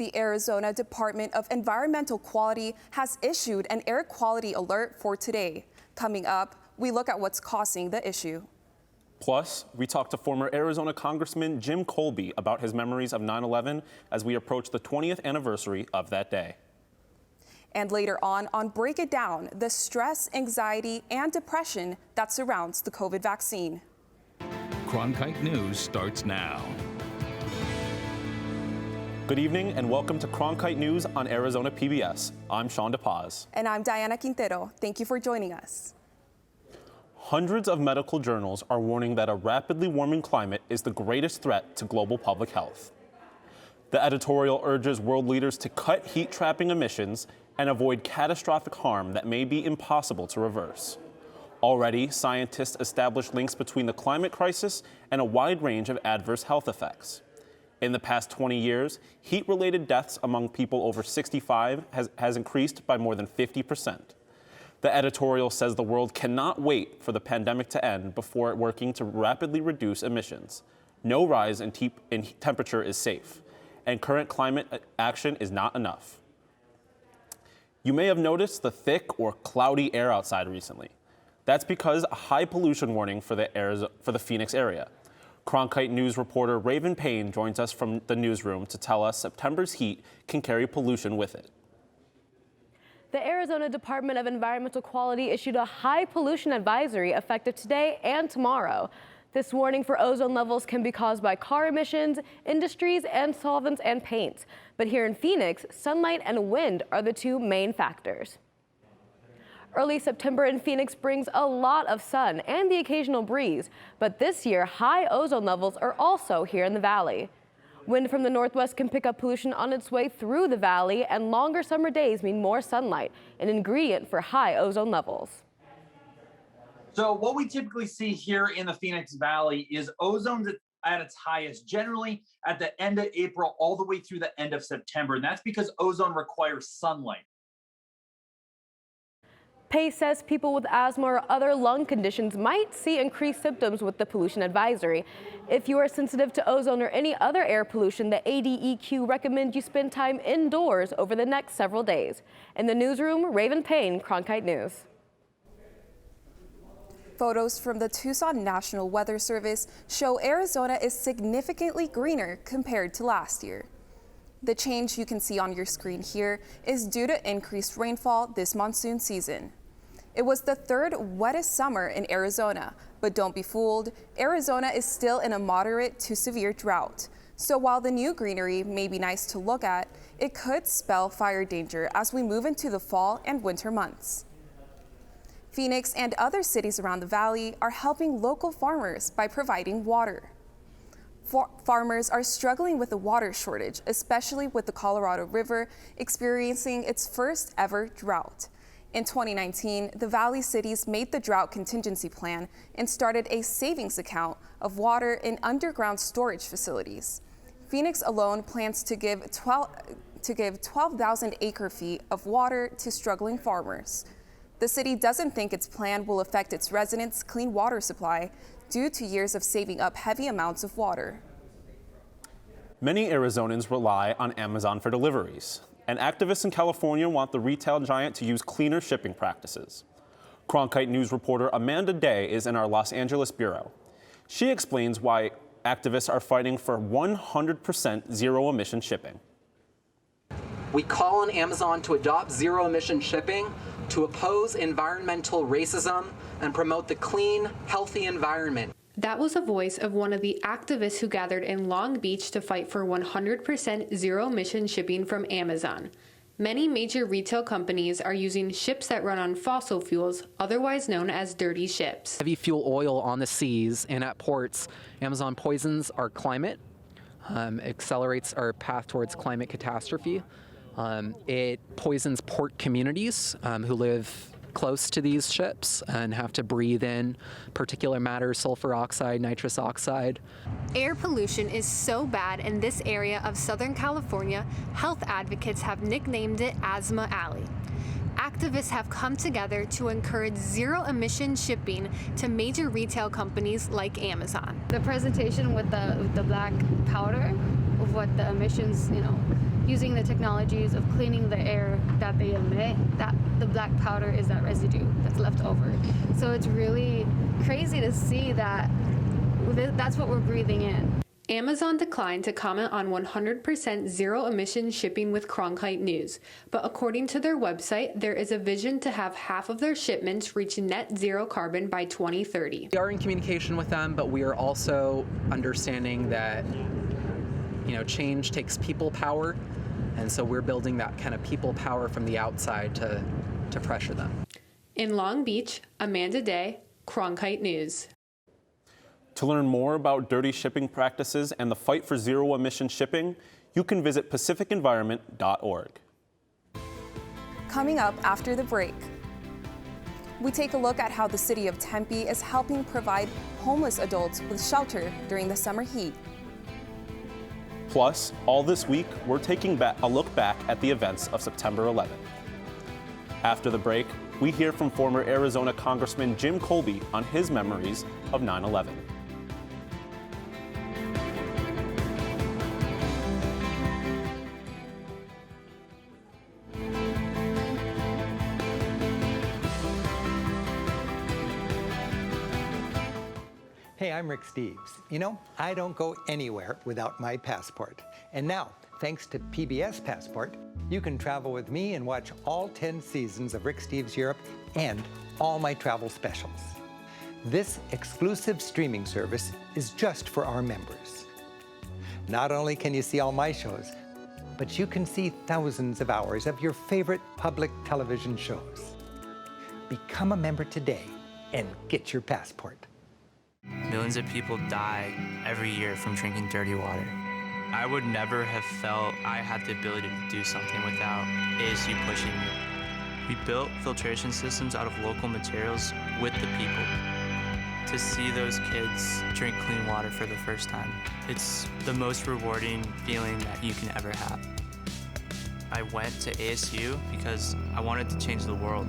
The Arizona Department of Environmental Quality has issued an air quality alert for today. Coming up, we look at what's causing the issue. Plus, we talked to former Arizona Congressman Jim Colby about his memories of 9/11 as we approach the 20th anniversary of that day. And later on Break It Down, the stress, anxiety, and depression that surrounds the COVID vaccine. Cronkite News starts now. Good evening and welcome to Cronkite News on Arizona PBS. I'm Shawn DePaz. And I'm Diana Quintero. Thank you for joining us. Hundreds of medical journals are warning that a rapidly warming climate is the greatest threat to global public health. The editorial urges world leaders to cut heat-trapping emissions and avoid catastrophic harm that may be impossible to reverse. Already, scientists establish links between the climate crisis and a wide range of adverse health effects. In the past 20 years, heat-related deaths among people over 65 has increased by more than 50%. The editorial says the world cannot wait for the pandemic to end before working to rapidly reduce emissions. No rise in temperature is safe, and current climate action is not enough. You may have noticed the thick or cloudy air outside recently. That's because a high pollution warning for the Phoenix area. Cronkite News reporter Raven Payne joins us from the newsroom to tell us September's heat can carry pollution with it. The Arizona Department of Environmental Quality issued a high pollution advisory effective today and tomorrow. This warning for ozone levels can be caused by car emissions, industries, and solvents and paints. But here in Phoenix, sunlight and wind are the two main factors. Early September in Phoenix brings a lot of sun and the occasional breeze, but this year high ozone levels are also here in the valley. Wind from the northwest can pick up pollution on its way through the valley, and longer summer days mean more sunlight, an ingredient for high ozone levels. So what we typically see here in the Phoenix Valley is ozone at its highest, generally at the end of April all the way through the end of September, and that's because ozone requires sunlight. Pace says people with asthma or other lung conditions might see increased symptoms with the pollution advisory. If you are sensitive to ozone or any other air pollution, the ADEQ recommends you spend time indoors over the next several days. In the newsroom, Raven Payne, Cronkite News. Photos from the Tucson National Weather Service show Arizona is significantly greener compared to last year. The change you can see on your screen here is due to increased rainfall this monsoon season. It was the third wettest summer in Arizona, but don't be fooled, Arizona is still in a moderate to severe drought. So while the new greenery may be nice to look at, it could spell fire danger as we move into the fall and winter months. Phoenix and other cities around the valley are helping local farmers by providing water. Farmers are struggling with a water shortage, especially with the Colorado River experiencing its first ever drought. In 2019, the Valley cities made the drought contingency plan and started a savings account of water in underground storage facilities. Phoenix alone plans to give 12,000 acre-feet of water to struggling farmers. The city doesn't think its plan will affect its residents' clean water supply due to years of saving up heavy amounts of water. Many Arizonans rely on Amazon for deliveries, and activists in California want the retail giant to use cleaner shipping practices. Cronkite News reporter Amanda Day is in our Los Angeles bureau. She explains why activists are fighting for 100% zero-emission shipping. We call on Amazon to adopt zero-emission shipping, to oppose environmental racism, and promote the clean, healthy environment. That was a voice of one of the activists who gathered in Long Beach to fight for 100% zero-emission shipping from Amazon. Many major retail companies are using ships that run on fossil fuels, otherwise known as dirty ships. Heavy fuel oil on the seas and at ports. Amazon poisons our climate, accelerates our path towards climate catastrophe. It poisons port communities who live close to these ships and have to breathe in particulate matter, sulfur oxide, nitrous oxide. Air pollution is so bad in this area of Southern California, health advocates have nicknamed it Asthma Alley. Activists have come together to encourage zero-emission shipping to major retail companies like Amazon. The presentation with the black powder of what the emissions, using the technologies of cleaning the air that they emit, that the black powder is that residue that's left over. So it's really crazy to see that that's what we're breathing in. Amazon declined to comment on 100% zero-emission shipping with Cronkite News, but according to their website, there is a vision to have half of their shipments reach net zero carbon by 2030. We are in communication with them, but we are also understanding that, change takes people power, and so we're building that kind of people power from the outside to pressure them. In Long Beach, Amanda Day, Cronkite News. To learn more about dirty shipping practices and the fight for zero-emission shipping, you can visit pacificenvironment.org. Coming up after the break, we take a look at how the city of Tempe is helping provide homeless adults with shelter during the summer heat. Plus, all this week, we're taking a look back at the events of September 11th. After the break, we hear from former Arizona Congressman Jim Colby on his memories of 9/11. Hey, I'm Rick Steves. I don't go anywhere without my passport. And now, thanks to PBS Passport, you can travel with me and watch all 10 seasons of Rick Steves Europe and all my travel specials. This exclusive streaming service is just for our members. Not only can you see all my shows, but you can see thousands of hours of your favorite public television shows. Become a member today and get your passport. Millions of people die every year from drinking dirty water. I would never have felt I had the ability to do something without ASU pushing me. We built filtration systems out of local materials with the people. To see those kids drink clean water for the first time, it's the most rewarding feeling that you can ever have. I went to ASU because I wanted to change the world.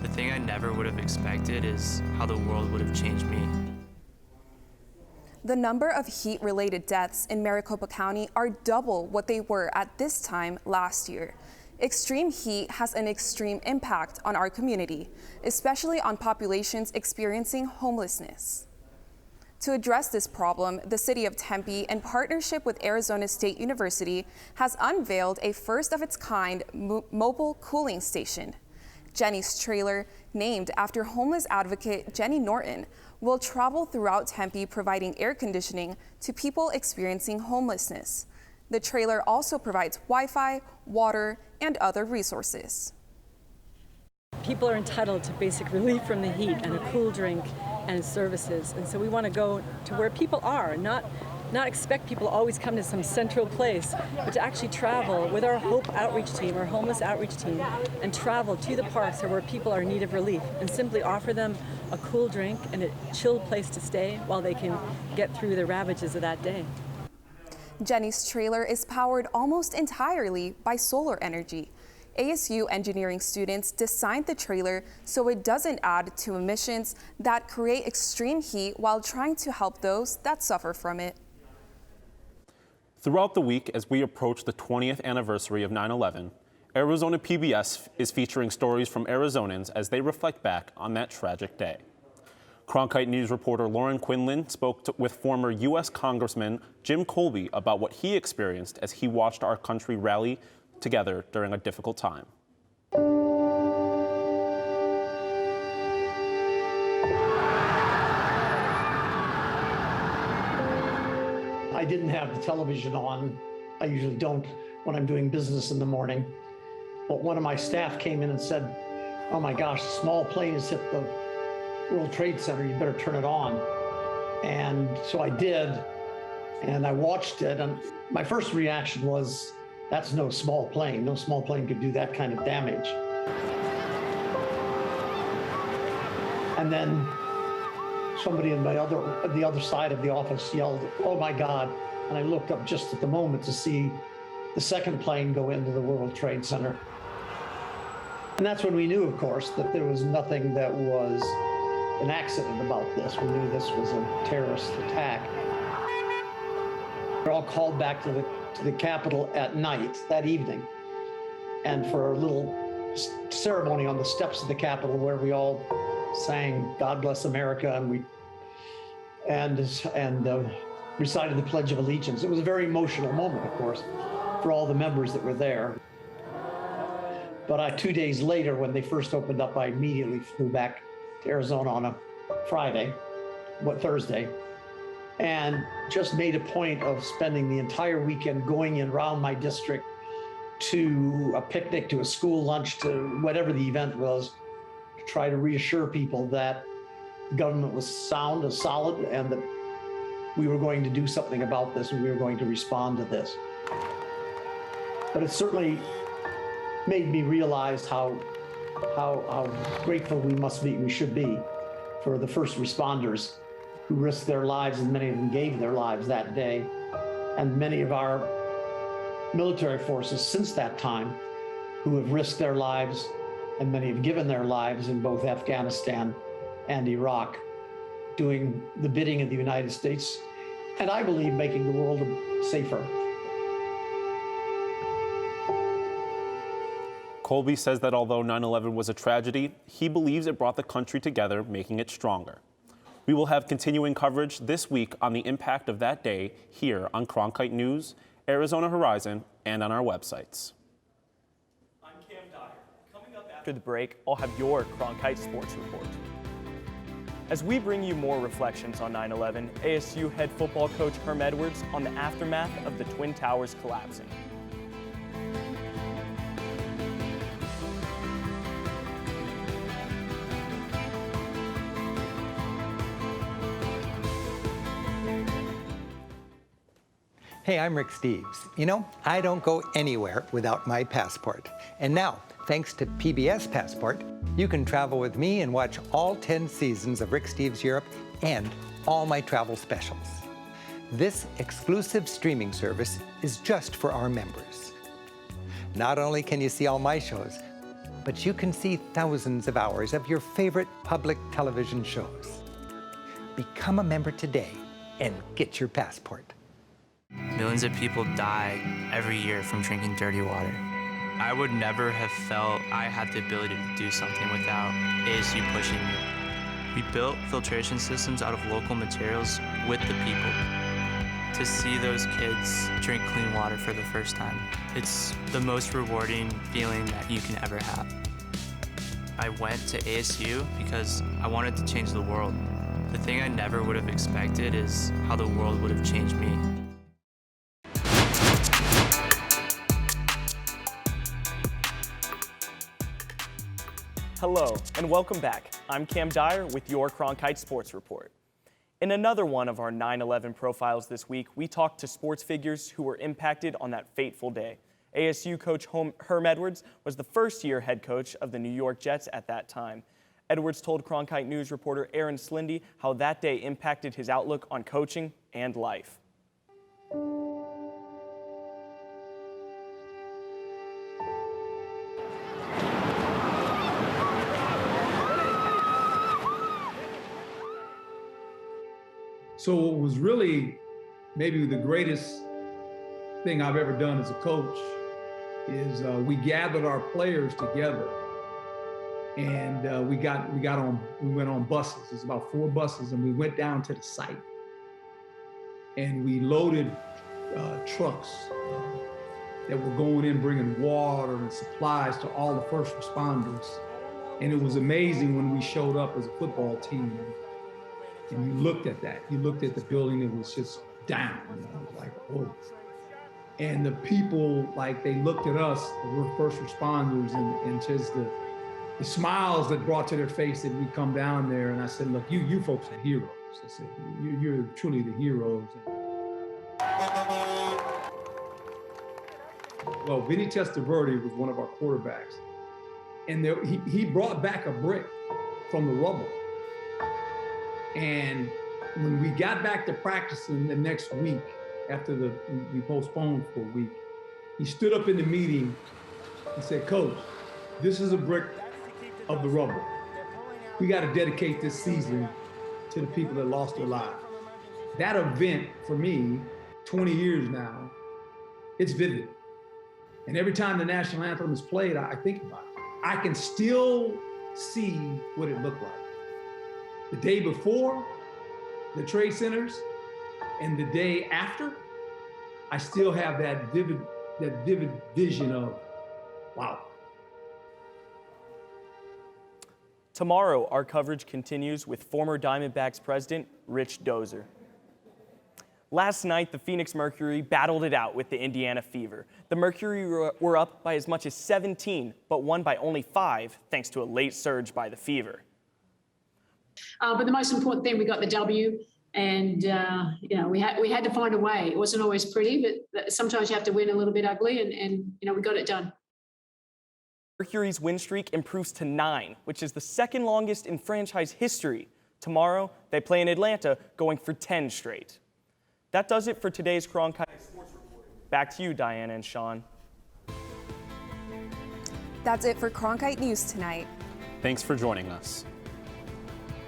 The thing I never would have expected is how the world would have changed me. The number of heat-related deaths in Maricopa County are double what they were at this time last year. Extreme heat has an extreme impact on our community, especially on populations experiencing homelessness. To address this problem, the city of Tempe, in partnership with Arizona State University, has unveiled a first-of-its-kind mobile cooling station. Jenny's trailer, named after homeless advocate Jenny Norton, will travel throughout Tempe providing air conditioning to people experiencing homelessness. The trailer also provides Wi-Fi, water, and other resources. People are entitled to basic relief from the heat and a cool drink and services. And so we want to go to where people are, not expect people to always come to some central place, but to actually travel with our HOPE outreach team, our homeless outreach team, and travel to the parks where people are in need of relief and simply offer them a cool drink and a chilled place to stay while they can get through the ravages of that day. Jenny's trailer is powered almost entirely by solar energy. ASU engineering students designed the trailer so it doesn't add to emissions that create extreme heat while trying to help those that suffer from it. Throughout the week, as we approach the 20th anniversary of 9/11, Arizona PBS is featuring stories from Arizonans as they reflect back on that tragic day. Cronkite News reporter Lauren Quinlan spoke with former U.S. Congressman Jim Colby about what he experienced as he watched our country rally together during a difficult time. I didn't have the television on. I usually don't when I'm doing business in the morning. But one of my staff came in and said, "Oh my gosh, a small plane has hit the World Trade Center. You better turn it on." And so I did, and I watched it. And my first reaction was, that's no small plane. No small plane could do that kind of damage. And then somebody on the other side of the office yelled, "Oh my God." And I looked up just at the moment to see the second plane go into the World Trade Center. And that's when we knew, of course, that there was nothing that was an accident about this. We knew this was a terrorist attack. We're all called back to the to the Capitol at night that evening, and for a little ceremony on the steps of the Capitol where we all sang "God Bless America" and recited the Pledge of Allegiance. It was a very emotional moment, of course, for all the members that were there. But 2 days later, when they first opened up, I immediately flew back to Arizona on a Thursday, and just made a point of spending the entire weekend going in around my district to a picnic, to a school lunch, to whatever the event was, to try to reassure people that the government was sound and solid, and that we were going to do something about this, and we were going to respond to this. But it certainly made me realize how grateful we should be for the first responders who risked their lives, and many of them gave their lives that day, and many of our military forces since that time who have risked their lives, and many have given their lives in both Afghanistan and Iraq, doing the bidding of the United States, and I believe making the world safer. Colby says that although 9/11 was a tragedy, he believes it brought the country together, making it stronger. We will have continuing coverage this week on the impact of that day here on Cronkite News, Arizona Horizon, and on our websites. I'm Cam Dyer. Coming up after the break, I'll have your Cronkite Sports Report. As we bring you more reflections on 9/11, ASU head football coach Herm Edwards on the aftermath of the Twin Towers collapsing. Hey, I'm Rick Steves. You know, I don't go anywhere without my passport. And now, thanks to PBS Passport, you can travel with me and watch all 10 seasons of Rick Steves Europe and all my travel specials. This exclusive streaming service is just for our members. Not only can you see all my shows, but you can see thousands of hours of your favorite public television shows. Become a member today and get your passport. Millions of people die every year from drinking dirty water. I would never have felt I had the ability to do something without ASU pushing me. We built filtration systems out of local materials with the people. To see those kids drink clean water for the first time, it's the most rewarding feeling that you can ever have. I went to ASU because I wanted to change the world. The thing I never would have expected is how the world would have changed me. Hello, and welcome back. I'm Cam Dyer with your Cronkite Sports Report. In another one of our 9/11 profiles this week, we talked to sports figures who were impacted on that fateful day. ASU coach Herm Edwards was the first-year head coach of the New York Jets at that time. Edwards told Cronkite News reporter Aaron Slindy how that day impacted his outlook on coaching and life. So what was really maybe the greatest thing I've ever done as a coach is we gathered our players together, and we went on buses. It's about 4 buses, and we went down to the site, and we loaded trucks that were going in bringing water and supplies to all the first responders. And it was amazing when we showed up as a football team. And you looked at that. You looked at the building, it was just down. You know, it was like, oh. And the people, like, they looked at us, the first responders, and just the smiles that brought to their face that we come down there. And I said, look, you folks are heroes. I said, you're truly the heroes. Well, Vinny Testaverde was one of our quarterbacks. And he brought back a brick from the rubble. And when we got back to practicing the next week, after we postponed for a week, he stood up in the meeting and said, Coach, this is a brick of the rubble. We got to dedicate this season to the people that lost their lives. That event for me, 20 years now, it's vivid. And every time the national anthem is played, I think about it. I can still see what it looked like. The day before the Trade Centers and the day after, I still have that vivid vision of, wow. Tomorrow, our coverage continues with former Diamondbacks president Rich Dozer. Last night, the Phoenix Mercury battled it out with the Indiana Fever. The Mercury were up by as much as 17, but won by only 5, thanks to a late surge by the Fever. But the most important thing, we got the W, and we had to find a way. It wasn't always pretty, but sometimes you have to win a little bit ugly, and we got it done. Mercury's win streak improves to 9, which is the second longest in franchise history. Tomorrow, they play in Atlanta, going for 10 straight. That does it for today's Cronkite Sports Report. Back to you, Diana and Shawn. That's it for Cronkite News tonight. Thanks for joining us.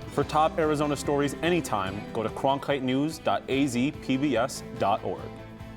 For top Arizona stories anytime, go to cronkitenews.azpbs.org.